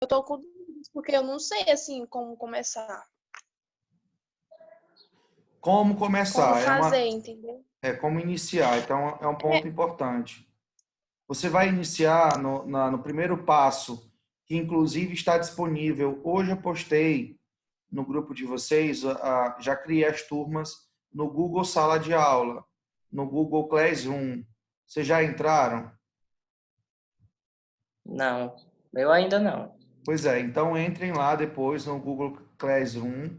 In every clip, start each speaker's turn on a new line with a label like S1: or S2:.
S1: eu tô com dúvidas, porque eu não sei, assim, como começar.
S2: Como
S1: Como
S2: começar?
S1: fazer, entendeu?
S2: Como iniciar. Então, é um ponto importante. Você vai iniciar no primeiro passo, que inclusive está disponível. Hoje eu postei no grupo de vocês, já criei as turmas no Google Sala de Aula, no Google Classroom. Vocês já entraram?
S3: Não, eu ainda não.
S2: Pois é, então entrem lá depois no Google Classroom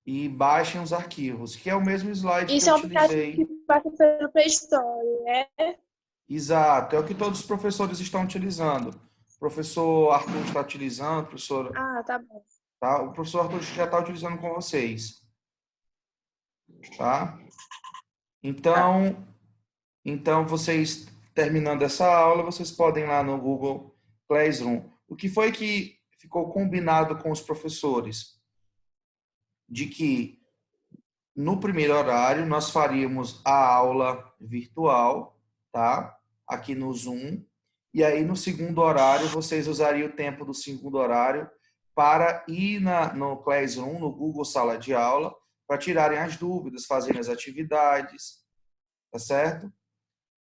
S2: e baixem os arquivos, que é o mesmo slide que eu
S1: Isso é um aplicativo que
S2: utilizei.
S1: passa pelo Play Store, né?
S2: Exato, é o que todos os professores estão utilizando. O professor Arthur está utilizando,
S1: Ah, tá bom.
S2: tá? O professor Arthur já está utilizando com vocês, tá?
S3: Tá.
S2: Então vocês terminando essa aula, vocês podem ir lá no Google Classroom. O que foi que ficou combinado com os professores? De que no primeiro horário nós faríamos a aula virtual, tá? Aqui no Zoom. E aí no segundo horário vocês usariam o tempo do segundo horário para ir no Classroom, no Google Sala de Aula, para tirarem as dúvidas, fazerem as atividades, tá certo?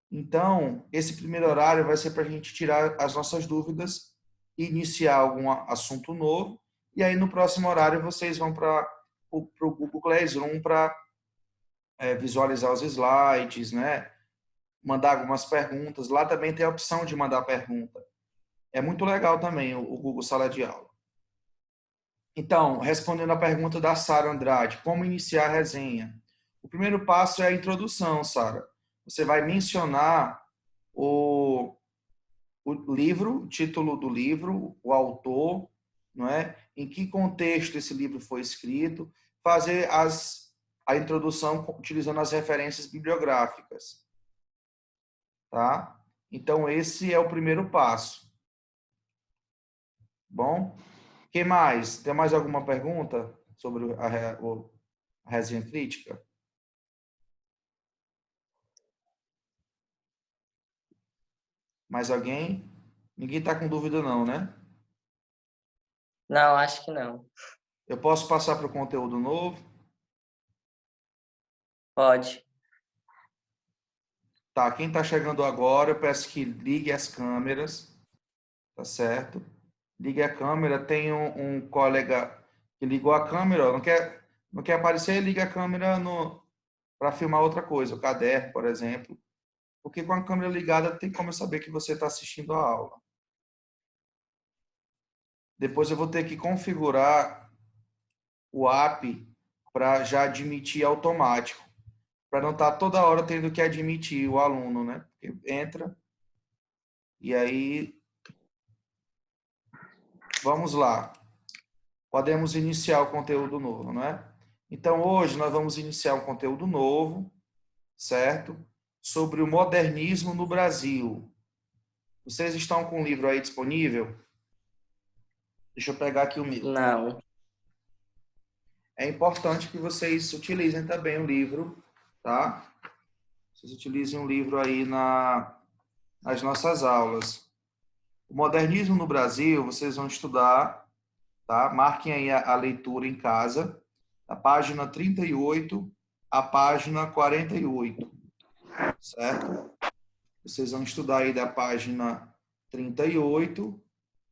S2: Então, esse primeiro horário vai ser para a gente tirar as nossas dúvidas, iniciar algum assunto novo, e aí no próximo horário vocês vão para o Google Classroom para visualizar os slides, né? Mandar algumas perguntas. Lá também tem a opção de mandar pergunta. É muito legal também o Google Sala de Aula. Então, respondendo a pergunta da Sara Andrade, como iniciar a resenha? O primeiro passo é a introdução, Sara. Você vai mencionar o livro, o título do livro, o autor, não é? Em que contexto esse livro foi escrito, fazer a introdução utilizando as referências bibliográficas, tá? Então esse é o primeiro passo. Bom, que mais? Tem mais alguma pergunta sobre a resenha crítica? Mais alguém? Ninguém está com dúvida não, né?
S3: Não, acho que não.
S2: Eu posso passar para o conteúdo novo?
S3: Pode.
S2: Tá, quem está chegando agora, eu peço que ligue as câmeras, tá certo? Ligue a câmera. Tem um colega que ligou a câmera, ó, não quer aparecer, liga a câmera para filmar outra coisa, o caderno, por exemplo. Porque com a câmera ligada tem como eu saber que você está assistindo a aula. Depois eu vou ter que configurar o app para já admitir automático, para não estar toda hora tendo que admitir o aluno, né? Porque entra e aí vamos lá. Podemos iniciar o conteúdo novo, não é? Então hoje nós vamos iniciar um conteúdo novo, certo? Sobre o modernismo no Brasil. Vocês estão com o livro aí disponível? Deixa eu pegar aqui o meu.
S3: Não.
S2: É importante que vocês utilizem também o livro, tá? Vocês utilizem o livro aí nas nossas aulas. O modernismo no Brasil, vocês vão estudar, tá? Marquem aí a leitura em casa, da página 38 à página 48, certo? Vocês vão estudar aí da página 38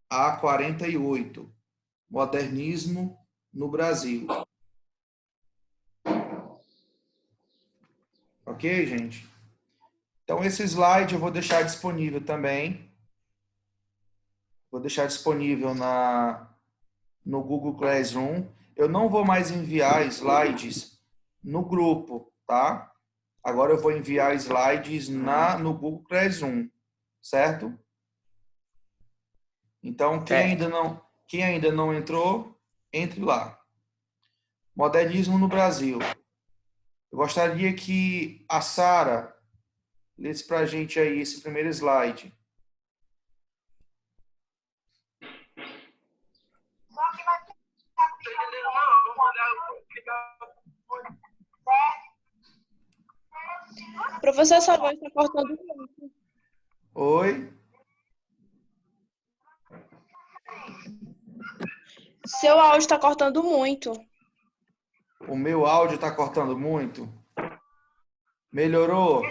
S2: a 48, modernismo no Brasil. Ok, gente? Então, esse slide eu vou deixar disponível também. Vou deixar disponível no Google Classroom. Eu não vou mais enviar slides no grupo, tá? Agora eu vou enviar slides no Google Classroom, certo? Então,
S3: Certo.
S2: quem ainda não entrou, entre lá. Modernismo no Brasil. Eu gostaria que a Sara lesse para a gente aí esse primeiro slide.
S1: Professor, sua voz está cortando muito.
S2: Oi?
S1: Seu áudio está cortando muito.
S2: O meu áudio está cortando muito? Melhorou?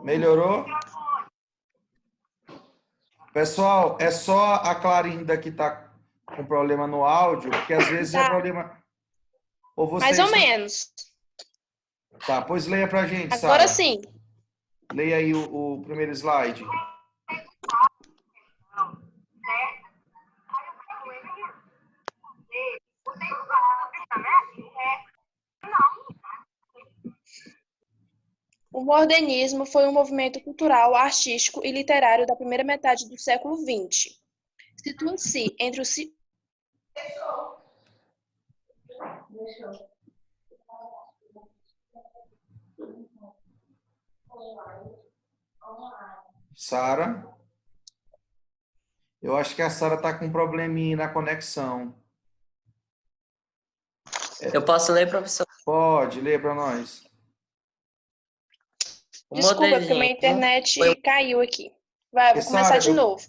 S2: Melhorou? Pessoal, é só a Clarinda que está com problema no áudio, porque às vezes é
S1: Tá,
S2: problema. Ou
S1: mais ou
S2: vocês.
S1: menos.
S2: Tá, pois leia pra gente,
S1: Agora
S2: Sara.
S1: sim.
S2: Leia aí o primeiro slide.
S1: O modernismo foi um movimento cultural, artístico e literário da primeira metade do século XX. Situa-se entre os...
S2: Sara. Eu acho que a Sara está com um probleminha na conexão.
S3: Eu posso ler, professor?
S2: Pode, leia para nós.
S3: O
S1: Desculpa, porque minha
S3: modernismo
S1: internet caiu aqui. Vai, eu vou começar de novo.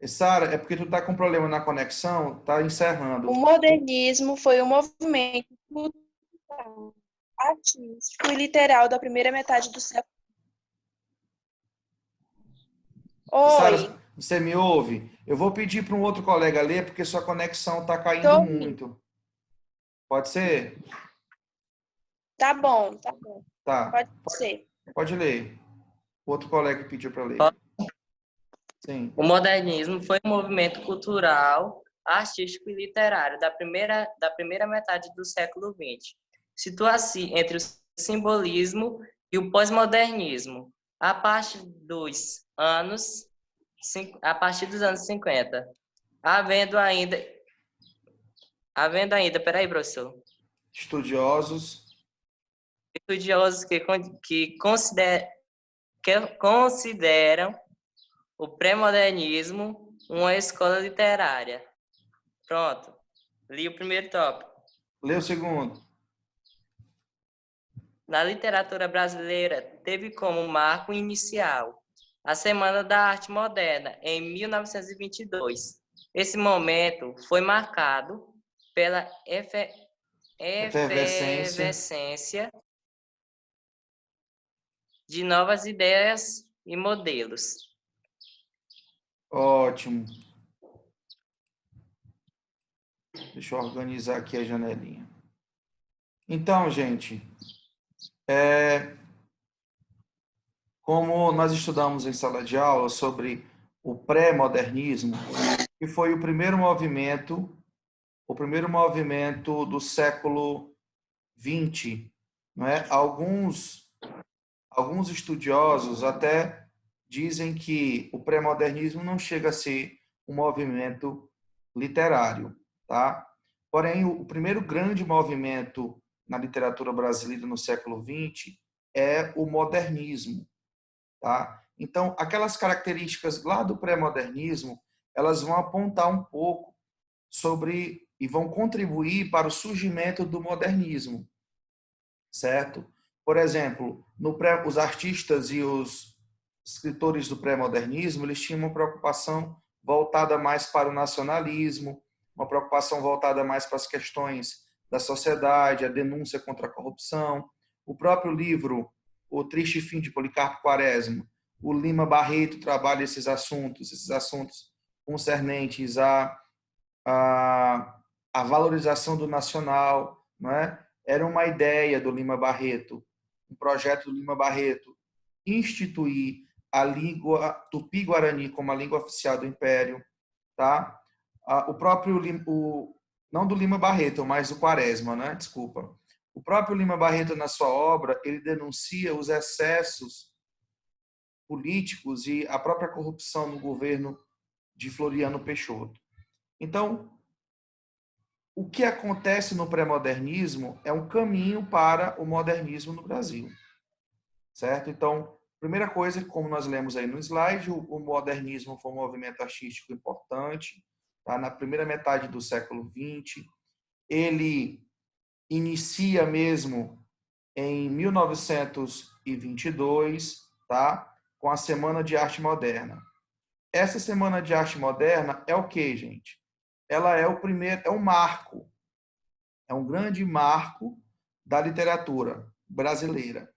S2: Sara, é porque tu tá com problema na conexão, tá encerrando.
S1: O modernismo foi um movimento cultural, artístico e literário da primeira metade do século.
S2: Sara,
S1: Oi,
S2: você me ouve? Eu vou pedir para um outro colega ler, porque sua conexão está caindo
S1: tô ouvindo.
S2: muito. Pode ser?
S1: Tá bom, tá bom.
S2: Tá.
S1: Pode ser.
S2: Pode ler. O outro colega pediu para ler.
S3: Pode.
S2: Sim.
S3: O modernismo foi um movimento cultural, artístico e literário da primeira metade do século XX. Situa-se entre o simbolismo e o pós-modernismo, a partir dos anos 50, havendo ainda, peraí, professor,
S2: Estudiosos.
S3: estudiosos que consideram o pré-modernismo uma escola literária. Pronto. Li o primeiro tópico.
S2: Lê o segundo.
S3: Na literatura brasileira, teve como marco inicial a Semana da Arte Moderna, em 1922. Esse momento foi marcado pela efervescência de novas ideias e modelos.
S2: Ótimo. Deixa eu organizar aqui a janelinha. Então, gente, como nós estudamos em sala de aula sobre o pré-modernismo, que foi o primeiro movimento do século XX, não é? Alguns estudiosos até dizem que o pré-modernismo não chega a ser um movimento literário, tá? Porém, o primeiro grande movimento na literatura brasileira no século XX é o modernismo, tá? Então, aquelas características lá do pré-modernismo, elas vão apontar um pouco sobre e vão contribuir para o surgimento do modernismo, certo? Por exemplo, os artistas e os escritores do pré-modernismo, eles tinham uma preocupação voltada mais para o nacionalismo, uma preocupação voltada mais para as questões da sociedade, a denúncia contra a corrupção. O próprio livro O Triste Fim de Policarpo Quaresma, o Lima Barreto trabalha esses assuntos concernentes a valorização do nacional, não é? Era uma ideia do Lima Barreto, um projeto do Lima Barreto, instituir a língua tupi-guarani como a língua oficial do Império, tá? O próprio não do Lima Barreto, mas do Quaresma, né? Desculpa. O próprio Lima Barreto, na sua obra, ele denuncia os excessos políticos e a própria corrupção no governo de Floriano Peixoto. Então, o que acontece no pré-modernismo é um caminho para o modernismo no Brasil, certo? Então, primeira coisa, como nós lemos aí no slide, o modernismo foi um movimento artístico importante, tá? Na primeira metade do século XX. Ele inicia mesmo em 1922, tá? Com a Semana de Arte Moderna. essa Semana de Arte Moderna é o quê, gente? Ela é o primeiro, é um marco, é um grande marco da literatura brasileira.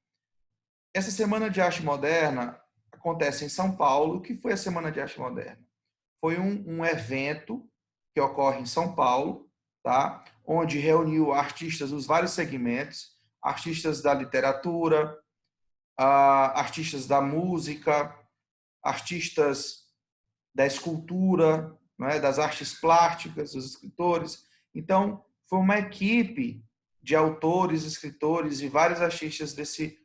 S2: Essa Semana de Arte Moderna acontece em São Paulo. O que foi a Semana de Arte Moderna? Foi um evento que ocorre em São Paulo, tá? Onde reuniu artistas dos vários segmentos, artistas da literatura, artistas da música, artistas da escultura, né? Das artes plásticas, dos escritores. Então, foi uma equipe de autores, escritores e vários artistas desse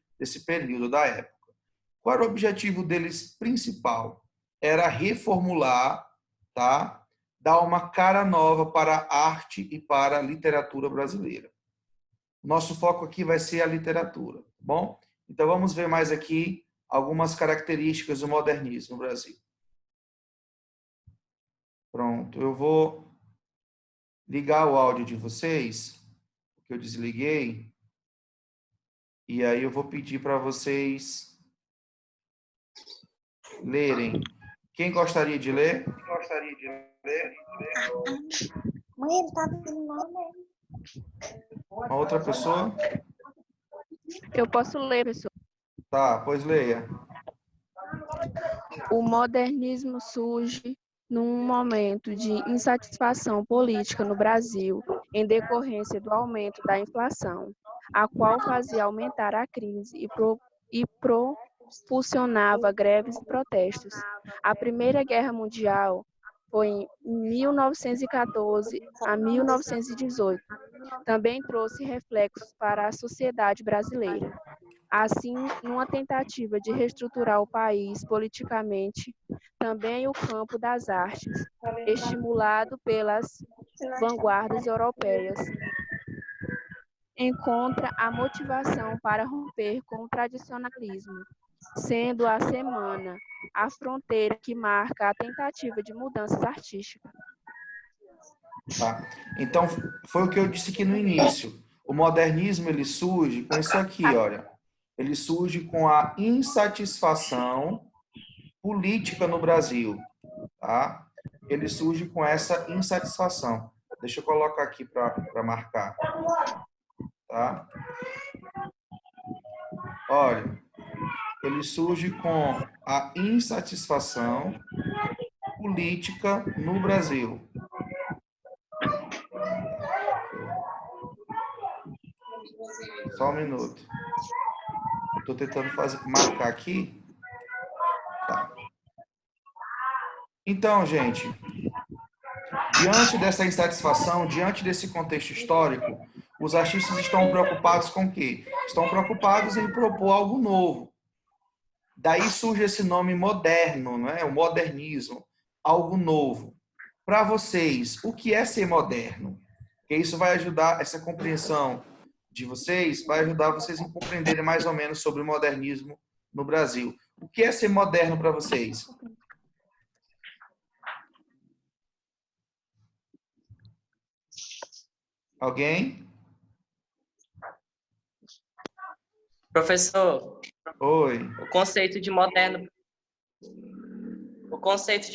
S2: período da época. Qual era o objetivo deles principal? Era reformular, tá? Dar uma cara nova para a arte e para a literatura brasileira. Nosso foco aqui vai ser a literatura, tá bom? Então vamos ver mais aqui algumas características do modernismo no Brasil. Pronto, eu vou ligar o áudio de vocês, que eu desliguei, e aí eu vou pedir para vocês lerem. Quem gostaria de ler?
S1: Mãe, ele tá dando nome.
S2: Uma outra pessoa?
S4: Eu posso ler, pessoal.
S2: Tá, pois leia.
S4: O modernismo surge num momento de insatisfação política no Brasil, em decorrência do aumento da inflação, a qual fazia aumentar a crise e propulsionava greves e protestos. A Primeira Guerra Mundial foi em 1914 a 1918. Também trouxe reflexos para a sociedade brasileira. Assim, numa tentativa de reestruturar o país politicamente, também o campo das artes, estimulado pelas vanguardas europeias, encontra a motivação para romper com o tradicionalismo, sendo a semana a fronteira que marca a tentativa de mudanças artísticas.
S2: Tá? Então, foi o que eu disse aqui no início. O modernismo, ele surge com isso aqui, olha. Ele surge com a insatisfação política no Brasil, tá? Ele surge com essa insatisfação. Deixa eu colocar aqui para marcar, tá? Olha, ele surge com a insatisfação política no Brasil. Só um minuto. Estou tentando marcar aqui. Tá. Então, gente, diante dessa insatisfação, diante desse contexto histórico, os artistas estão preocupados com o quê? Estão preocupados em propor algo novo. Daí surge esse nome moderno, não é? O modernismo, algo novo. Para vocês, o que é ser moderno? Porque isso vai ajudar, essa compreensão de vocês, vai ajudar vocês a compreenderem mais ou menos sobre o modernismo no Brasil. O que é ser moderno para vocês? Alguém?
S3: Professor,
S2: Oi.
S3: o conceito de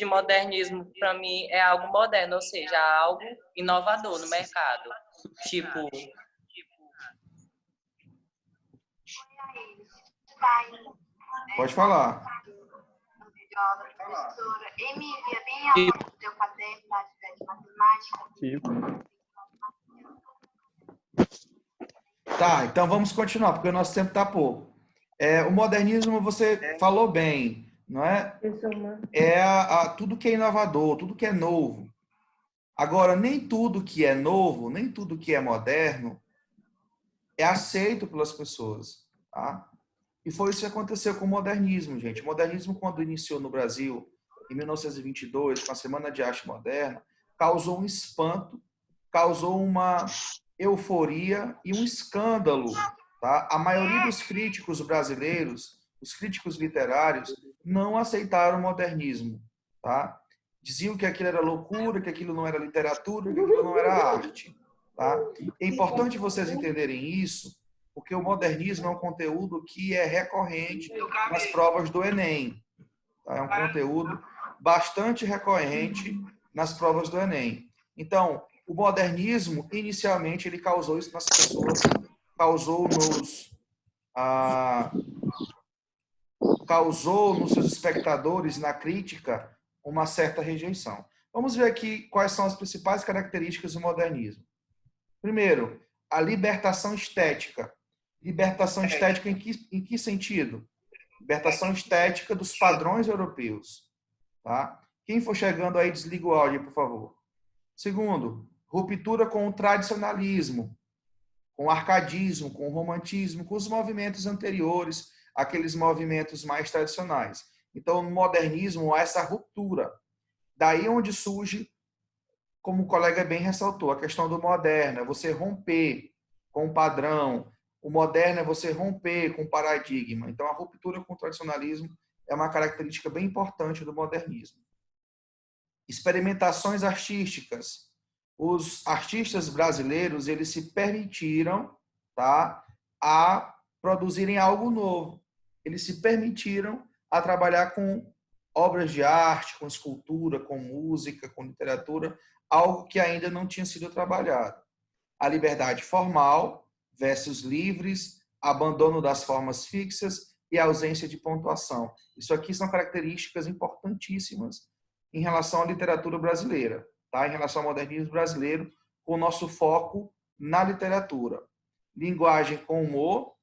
S3: modernismo para mim é algo moderno, ou seja, algo inovador no mercado. Tipo,
S2: Pode falar.
S5: Professora Emília, bem alto de eu fazer da atividade de matemática.
S2: Tá, então vamos continuar, porque o nosso tempo está pouco. O modernismo, você falou bem, não é? Tudo que é inovador, tudo que é novo. Agora, nem tudo que é novo, nem tudo que é moderno é aceito pelas pessoas, tá? E foi isso que aconteceu com o modernismo, gente. O modernismo, quando iniciou no Brasil, em 1922, com a Semana de Arte Moderna, causou um espanto, causou uma euforia e um escândalo. Tá? A maioria dos críticos brasileiros, os críticos literários, não aceitaram o modernismo. Tá? Diziam que aquilo era loucura, que aquilo não era literatura, que aquilo não era arte. Tá? É importante vocês entenderem isso, porque o modernismo é um conteúdo que é recorrente nas provas do Enem. Tá? É um conteúdo bastante recorrente nas provas do Enem. Então, o modernismo, inicialmente, ele causou isso nas pessoas, causou nos seus espectadores, na crítica, uma certa rejeição. Vamos ver aqui quais são as principais características do modernismo. Primeiro, a libertação estética. Libertação estética em que sentido? Libertação estética dos padrões europeus. Tá? Quem for chegando aí, desliga o áudio, por favor. Segundo, ruptura com o tradicionalismo, com o arcadismo, com o romantismo, com os movimentos anteriores, aqueles movimentos mais tradicionais. Então, no modernismo, há essa ruptura. Daí onde surge, como o colega bem ressaltou, a questão do moderno, é você romper com o padrão. O moderno é você romper com o paradigma. Então, a ruptura com o tradicionalismo é uma característica bem importante do modernismo. Experimentações artísticas. Os artistas brasileiros, eles se permitiram, tá, a produzirem algo novo. Eles se permitiram a trabalhar com obras de arte, com escultura, com música, com literatura, algo que ainda não tinha sido trabalhado. A liberdade formal versus livres, abandono das formas fixas e ausência de pontuação. Isso aqui são características importantíssimas em relação à literatura brasileira, tá? Em relação ao modernismo brasileiro, com o nosso foco na literatura. Linguagem com humor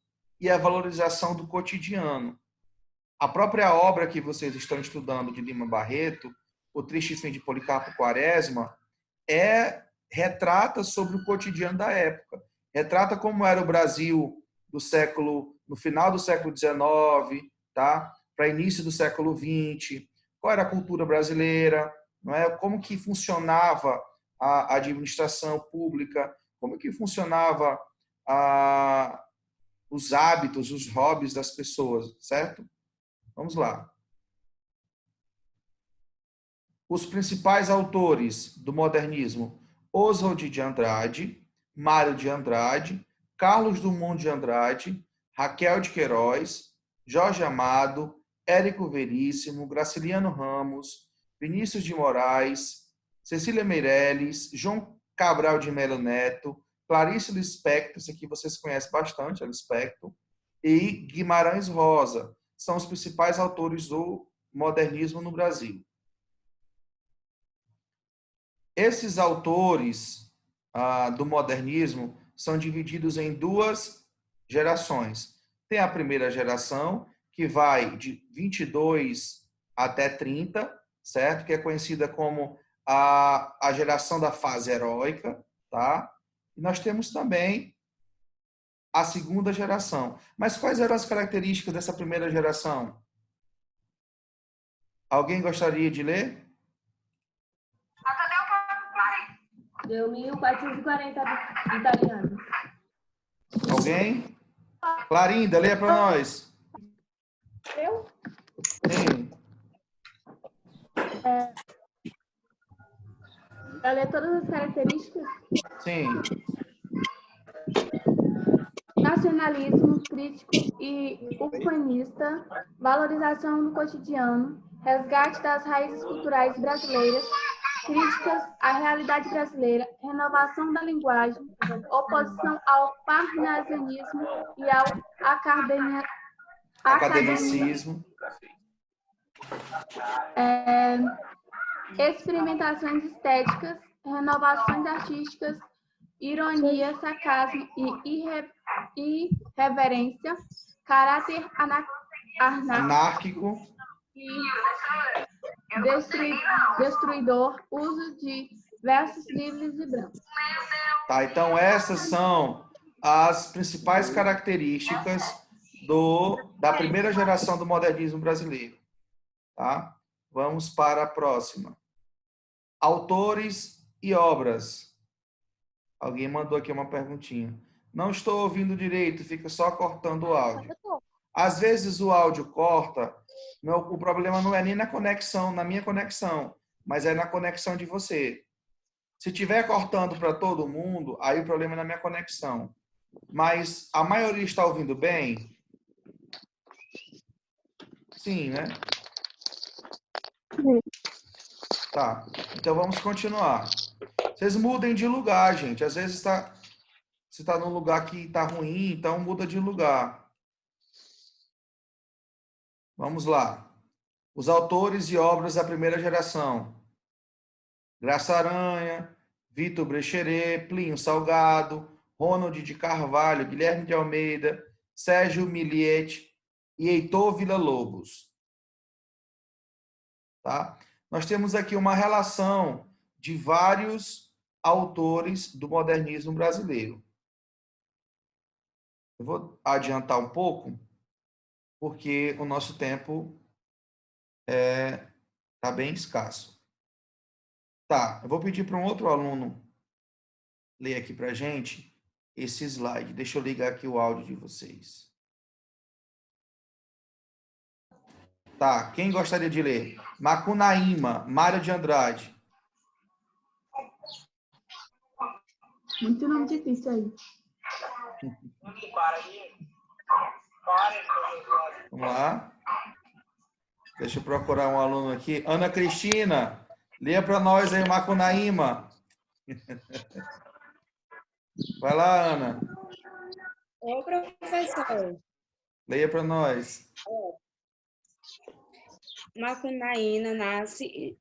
S2: e a valorização do cotidiano. A própria obra que vocês estão estudando de Lima Barreto, O Triste Fim de Policarpo Quaresma, retrata sobre o cotidiano da época. Retrata como era o Brasil no final do século XIX, tá? Para início do século XX, qual era a cultura brasileira, não é? Como que funcionava a administração pública, como que funcionava os hábitos, os hobbies das pessoas, certo? Vamos lá. Os principais autores do modernismo: Oswald de Andrade, Mário de Andrade, Carlos Drummond de Andrade, Raquel de Queiroz, Jorge Amado, Érico Veríssimo, Graciliano Ramos, Vinícius de Moraes, Cecília Meirelles, João Cabral de Melo Neto, Clarice Lispector, esse aqui vocês conhecem bastante, a Lispector, e Guimarães Rosa. São os principais autores do modernismo no Brasil. Esses autores do modernismo são divididos em duas gerações. Tem a primeira geração, que vai de 22 até 30, certo? Que é conhecida como a geração da fase heróica, tá? E nós temos também a segunda geração. Mas quais eram as características dessa primeira geração? Alguém gostaria de ler?
S6: Deu 1440 italianos.
S2: Alguém? Clarinda, leia para nós.
S6: Eu?
S2: Sim.
S6: Para ler todas as características?
S2: Sim.
S6: Nacionalismo crítico e urbanista, valorização do cotidiano, resgate das raízes culturais brasileiras, críticas à realidade brasileira, renovação da linguagem, oposição ao parnasianismo e ao
S2: Academicismo.
S6: Experimentações estéticas, renovações artísticas, ironia, sarcasmo e irreverência, caráter
S2: Anárquico
S6: e destruidor, uso de versos livres e brancos.
S2: Tá, então essas são as principais características da primeira geração do modernismo brasileiro. Tá? Vamos para a próxima. Autores e obras. Alguém mandou aqui uma perguntinha. Não estou ouvindo direito, fica só cortando o áudio. Às vezes o áudio corta, o problema não é nem na conexão, na minha conexão, mas é na conexão de você. Se estiver cortando para todo mundo, aí o problema é na minha conexão. Mas a maioria está ouvindo bem? Sim, né? Tá, então vamos continuar. Vocês mudem de lugar, gente. Às vezes você está num lugar que está ruim, então muda de lugar. Vamos lá. Os autores e obras da primeira geração. Graça Aranha, Vitor Brecheret, Plínio Salgado, Ronald de Carvalho, Guilherme de Almeida, Sérgio Milliet e Heitor Villa-Lobos. Tá? Nós temos aqui uma relação de vários autores do modernismo brasileiro. Eu vou adiantar um pouco, porque o nosso tempo está bem escasso. Tá, eu vou pedir para um outro aluno ler aqui para a gente esse slide. Deixa eu ligar aqui o áudio de vocês. Tá, quem gostaria de ler? Macunaíma, Mário de Andrade.
S6: Muito nome difícil aí.
S2: Vamos lá. Deixa eu procurar um aluno aqui. Ana Cristina, leia para nós aí, Macunaíma. Vai lá, Ana.
S7: Ô, professor,
S2: Leia para nós.
S7: Macunaíma nasce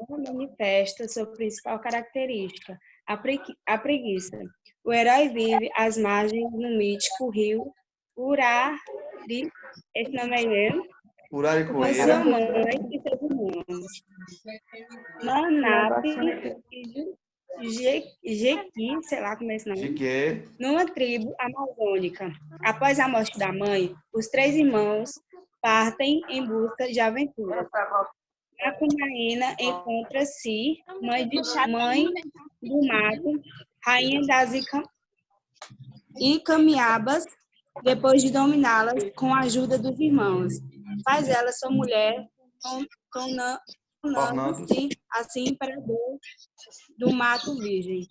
S7: manifesta sua principal característica, a preguiça. O herói vive às margens do mítico rio Urari, esse nome é mesmo? Com sua
S2: Uraricoeira.
S7: mãe e seus irmãos. Manap e Jequi, sei lá como é esse nome,
S2: De quê?
S7: numa tribo amazônica. Após a morte da mãe, os três irmãos partem em busca de aventura. Macunaíma encontra-se mãe do mato, rainha das Icamiabas, depois de dominá-las com a ajuda dos irmãos. Faz ela sua mulher, tornando-se assim imperador do mato virgem.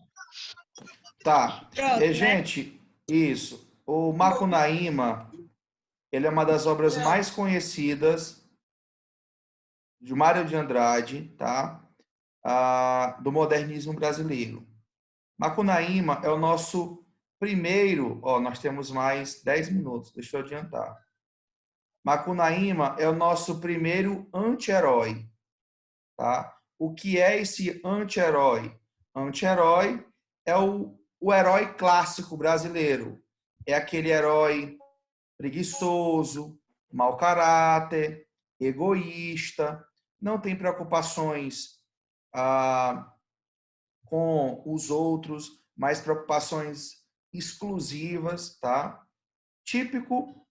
S2: Tá.
S7: Pronto,
S2: E, gente, isso. O Macunaíma, ele é uma das obras mais conhecidas de Mário de Andrade, tá? Do modernismo brasileiro. Macunaíma é o nosso primeiro... Ó, nós temos mais 10 minutos, deixa eu adiantar. Macunaíma é o nosso primeiro anti-herói, tá? O que é esse anti-herói? Anti-herói é o herói clássico brasileiro. É aquele herói preguiçoso, mau caráter, egoísta, não tem preocupações com os outros, mas preocupações exclusivas, tá? Típico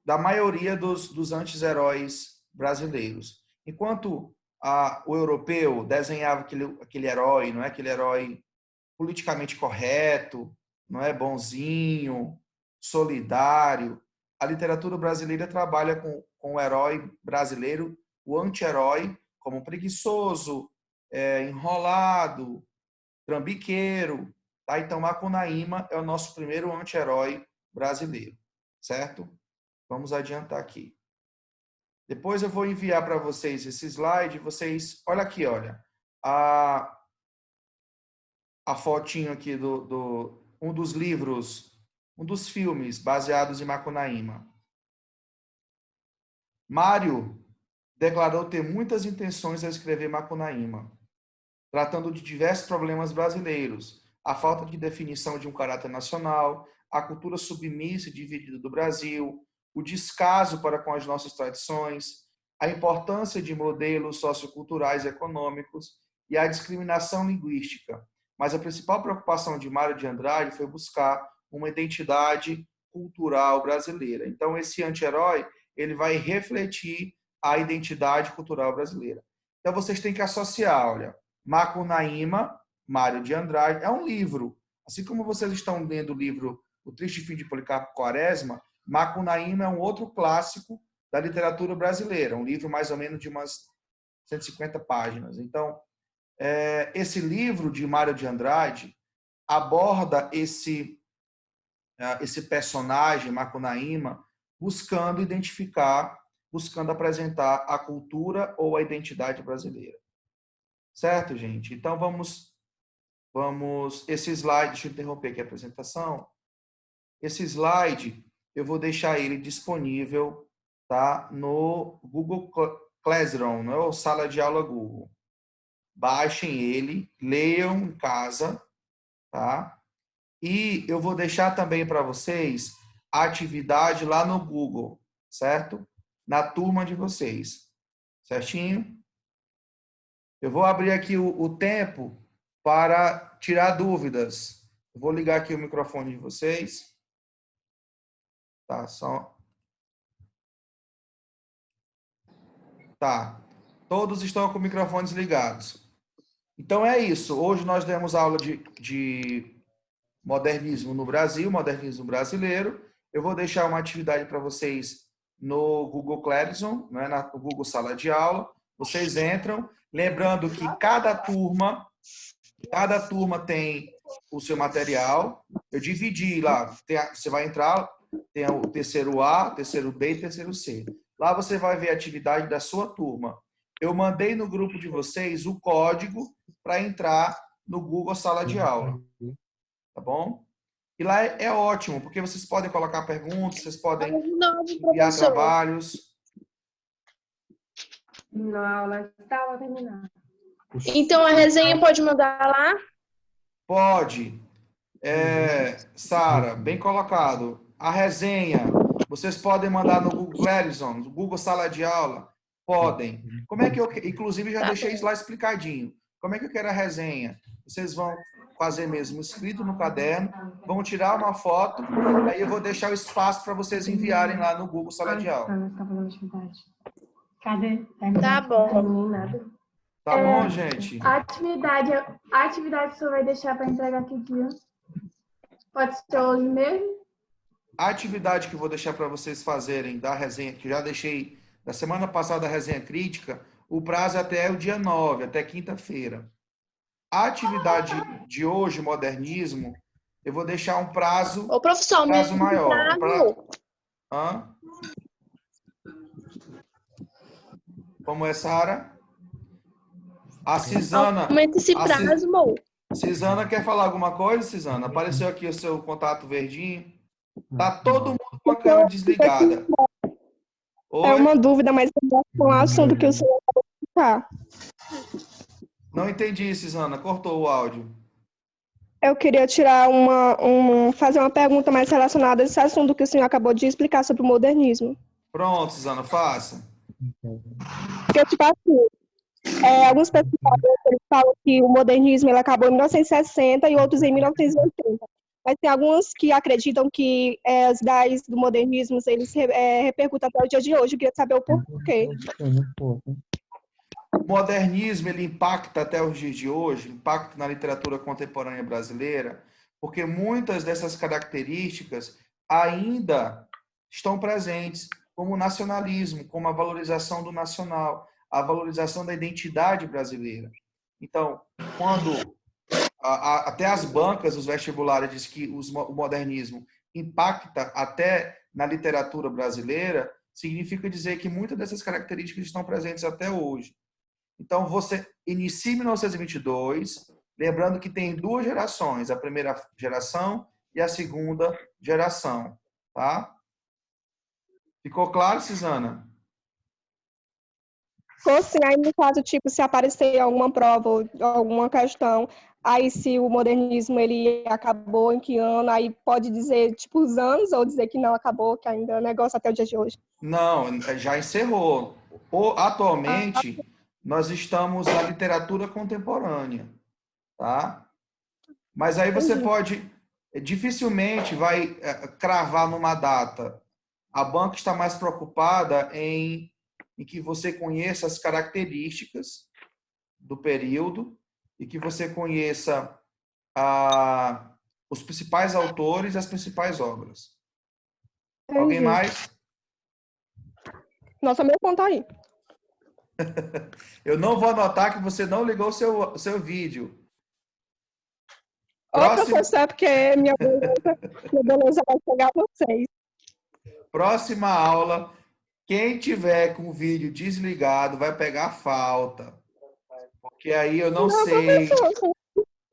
S2: da maioria dos anti-heróis brasileiros. Enquanto o europeu desenhava aquele herói, não é aquele herói politicamente correto, não é bonzinho, solidário, a literatura brasileira trabalha com o herói brasileiro, o anti-herói, como preguiçoso, enrolado, trambiqueiro. Tá? Então, Macunaíma é o nosso primeiro anti-herói brasileiro, certo? Vamos adiantar aqui. Depois eu vou enviar para vocês esse slide. Vocês, olha aqui, olha. A fotinho aqui um dos livros, um dos filmes baseados em Macunaíma. Mário declarou ter muitas intenções ao escrever Macunaíma, tratando de diversos problemas brasileiros, a falta de definição de um caráter nacional, a cultura submissa e dividida do Brasil, o descaso para com as nossas tradições, a importância de modelos socioculturais e econômicos e a discriminação linguística. Mas a principal preocupação de Mário de Andrade foi buscar uma identidade cultural brasileira. Então, esse anti-herói, ele vai refletir a identidade cultural brasileira. Então, vocês têm que associar, olha, Macunaíma, Mário de Andrade, é um livro. Assim como vocês estão lendo o livro O Triste Fim de Policarpo Quaresma, Macunaíma é um outro clássico da literatura brasileira, um livro mais ou menos de umas 150 páginas. Então, esse livro de Mário de Andrade aborda esse personagem, Macunaíma, buscando identificar, buscando apresentar a cultura ou a identidade brasileira. Certo, gente? Então, esse slide, deixa eu interromper aqui a apresentação. Esse slide, eu vou deixar ele disponível, tá? No Google Classroom, né? Ou Sala de Aula Google. Baixem ele, leiam em casa, tá? E eu vou deixar também para vocês a atividade lá no Google, certo? Na turma de vocês, certinho? Eu vou abrir aqui o tempo para tirar dúvidas. Eu vou ligar aqui o microfone de vocês. Tá, só. Tá. Todos estão com microfones ligados. Então é isso. Hoje nós demos aula de modernismo no Brasil, modernismo brasileiro. Eu vou deixar uma atividade para vocês no Google Classroom, né, no Google Sala de Aula. Vocês entram, lembrando que cada turma tem o seu material. Eu dividi lá. Você vai entrar, tem o terceiro A, terceiro B e terceiro C. Lá você vai ver a atividade da sua turma. Eu mandei no grupo de vocês o código para entrar no Google Sala de Aula. Tá bom? E lá é ótimo, porque vocês podem colocar perguntas, vocês podem enviar trabalhos.
S6: Na aula estava terminada.
S1: Então, a resenha pode mandar lá?
S2: Pode. Sara, bem colocado. A resenha, vocês podem mandar no Google Classroom, no Google Sala de Aula. Podem. Como é que eu, inclusive, já deixei isso lá explicadinho. Como é que eu quero a resenha? Vocês vão fazer mesmo escrito no caderno, vão tirar uma foto, aí eu vou deixar o espaço para vocês enviarem lá no Google Sala de Aula.
S6: Cadê?
S1: Tá bom.
S2: Tá bom, gente?
S6: A atividade que você vai deixar para entregar que dia? Pode ser hoje mesmo?
S2: A atividade que eu vou deixar para vocês fazerem da resenha, que já deixei da semana passada a resenha crítica, o prazo é até o dia 9, até quinta-feira. A atividade de hoje, modernismo, eu vou deixar um prazo,
S1: Ô, professor,
S2: maior. Hã? Como é, Sara? A Cisana.
S1: Aumenta esse prazo, amor.
S2: Cisana quer falar alguma coisa, Cisana? Apareceu aqui o seu contato verdinho. Tá todo mundo com a câmera desligada. Oi?
S8: É uma dúvida, mas com o assunto que o senhor acabou de citar.
S2: Não entendi, Cisana. Cortou o áudio.
S8: Eu queria tirar fazer uma pergunta mais relacionada a esse assunto que o senhor acabou de explicar sobre o modernismo.
S2: Pronto, Cisana, faça.
S8: Porque, tipo assim, alguns pesquisadores eles falam que o modernismo ele acabou em 1960 e outros em 1980. Mas tem alguns que acreditam que as ideias do modernismo eles repercutem até o dia de hoje. Eu queria saber o porquê.
S2: O modernismo ele impacta até os dias de hoje, impacta na literatura contemporânea brasileira, porque muitas dessas características ainda estão presentes, como o nacionalismo, como a valorização do nacional, a valorização da identidade brasileira. Então, quando até as bancas, os vestibulares dizem que o modernismo impacta até na literatura brasileira, significa dizer que muitas dessas características estão presentes até hoje. Então, você inicia em 1922, lembrando que tem duas gerações, a primeira geração e a segunda geração, tá? Ficou claro, Cisana?
S8: Ou sim, aí no caso, tipo, se aparecer alguma prova ou alguma questão, aí se o modernismo ele acabou em que ano, aí pode dizer, tipo, os anos, ou dizer que não acabou, que ainda é negócio até o dia de hoje.
S2: Não, já encerrou. Atualmente, nós estamos na literatura contemporânea, tá? Mas aí você dificilmente vai cravar numa data. A banca está mais preocupada em que você conheça as características do período e que você conheça os principais autores e as principais obras.
S8: Entendi.
S2: Alguém mais?
S8: Nossa, meu ponto aí.
S2: Eu não vou anotar que você não ligou o seu vídeo.
S8: Professor, é porque minha beleza vai chegar a vocês.
S2: Próxima aula, Quem tiver com o vídeo desligado vai pegar falta. Porque aí eu não sei.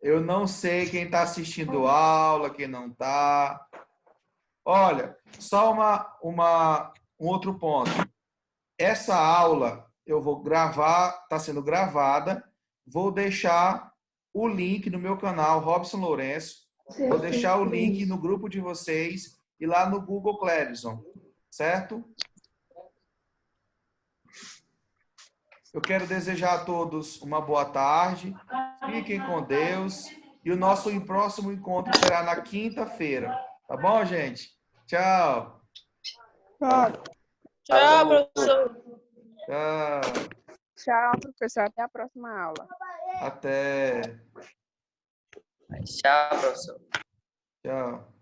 S2: Eu não sei quem está assistindo aula, quem não está. Olha, só um outro ponto. Essa aula eu vou gravar, está sendo gravada. Vou deixar o link no meu canal, Robson Lourenço. Vou deixar o link no grupo de vocês e lá no Google Cleverson, certo? Eu quero desejar a todos uma boa tarde. Fiquem com Deus. E o nosso próximo encontro será na quinta-feira. Tá bom, gente? Tchau.
S1: Tchau, professor.
S2: Tchau.
S4: Tchau, professor. Até a próxima aula.
S2: Até.
S3: Tchau, professor.
S2: Tchau.